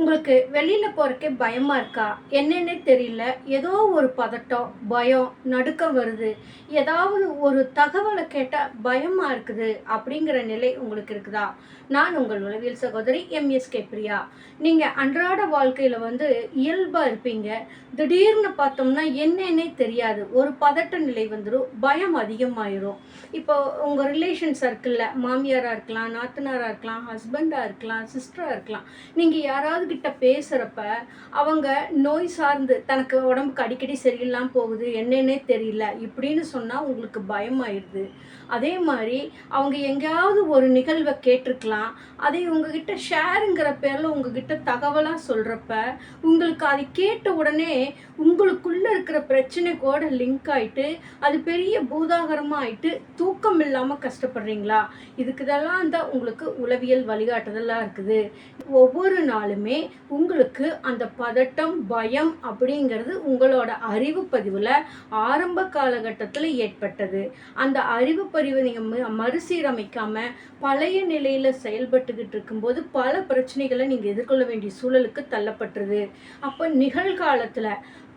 உங்களுக்கு வெளியில போறக்கே பயமா இருக்கா? என்னன்னே தெரியல. ஏதோ ஒரு பதட்டம், பயம், நடுக்கம் வருது. ஏதாவது ஒரு தகவல கேட்டா பயமா இருக்குது அப்படிங்கிற நிலை உங்களுக்கு இருக்குதா? நான் உங்கள் உளவியல் சகோதரி எம்.எஸ்.கே. பிரியா. நீங்க அன்றாட வாழ்க்கையில இயல்பா இருப்பீங்க. திடீர்னு பார்த்தோம்னா என்னன்னே தெரியாது. ஒரு பதட்ட நிலை வந்துரும். பயம் அதிகமாயிரும். இப்போ உங்க ரிலேஷன் சர்க்கிள்ல மாமியாரா இருக்கலாம், நாத்தனாரா இருக்கலாம், ஹஸ்பண்டா இருக்கலாம், சிஸ்டரா இருக்கலாம். நீங்க யாராவது கிட்ட பேசுறப்ப, அவங்க நோய் சார்ந்து தனக்கு உடம்புக்கு அடிக்கடி சரியில்லாம போகுது, என்னன்னே தெரியல இப்படின்னு சொன்னா உங்களுக்கு பயமாயிருது. அதே மாரி அவங்க எங்கேயாவது ஒரு நிகழ்வ கேட்டிருக்கலாம். அதை உங்ககிட்ட ஷேருங்கிற பேர்ல உங்ககிட்ட தகவலா சொல்றப்ப, உங்களுக்கு அதை கேட்ட உடனே உங்களுக்குள்ள இருக்கிற பிரச்சனை கூட லிங்க் ஆயிட்டு, அது பெரிய பூதாகரமா ஆயிட்டு, தூக்கம் இல்லாம கஷ்டப்படுறீங்களா? இதுக்கு தான் உங்களுக்கு உளவியல் வழிகாட்டுதலா இருக்குது. ஒவ்வொரு நாளுமே உங்களுக்கு அந்த பதட்டம், பயம் அப்படிங்கிறது உங்களோட அறிவு பதிவுல ஆரம்ப காலகட்டத்தில ஏற்பட்டது. அந்த அறிவு பதிவை நீங்க மறுசீரமைக்காம பழைய நிலையில செயல்பட்டுக்கிட்டு இருக்கும்போது பல பிரச்சனைகளை நீங்க எதிர்கொள்ள வேண்டிய சூழலுக்கு தள்ளப்பட்டுருது. அப்ப நிகழ்காலத்துல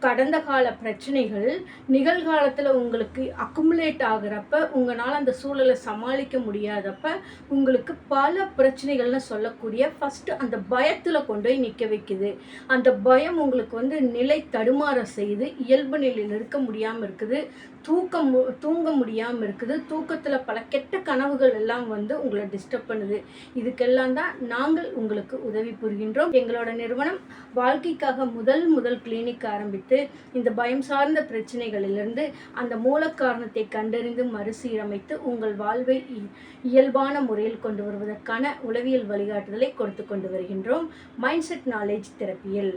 கடந்த கால பிரச்சனைகள் நிகழ்காலத்துல உங்களுக்கு அக்குமுலேட் ஆகுறப்ப உங்களால அந்த சூழலை சமாளிக்க முடியாதப்ப உங்களுக்கு பல பிரச்சனைகள்னு சொல்லக்கூடிய ஃபர்ஸ்ட் அந்த பயத்துல கொண்டு போய் நிக்க வைக்குது. அந்த பயம் உங்களுக்கு நிலை தடுமாற செய்யுது. இயல்பு நிலையில் இருக்க முடியாம இருக்குது. தூங்க முடியாம இருக்குது. தூக்கத்துல பல கெட்ட கனவுகள் எல்லாம் உங்களை டிஸ்டர்ப் பண்ணுது. இதுக்கெல்லாம் தான் நாங்கள் உங்களுக்கு உதவி புரிகின்றோம். எங்களோட நிறுவனம் வாழ்க்கைக்காக முதல் கிளினிக் ஆரம்பித்து இந்த பயம் சார்ந்த பிரச்சனைகளிலிருந்து அந்த மூல காரணத்தை கண்டறிந்து மறுசீரமைத்து உங்கள் வாழ்வை இயல்பான முறையில் கொண்டு வருவதற்கான உளவியல் வழிகாட்டுதலை கொடுத்து கொண்டு வருகின்றோம். Mindset knowledge தெரப்பியில்.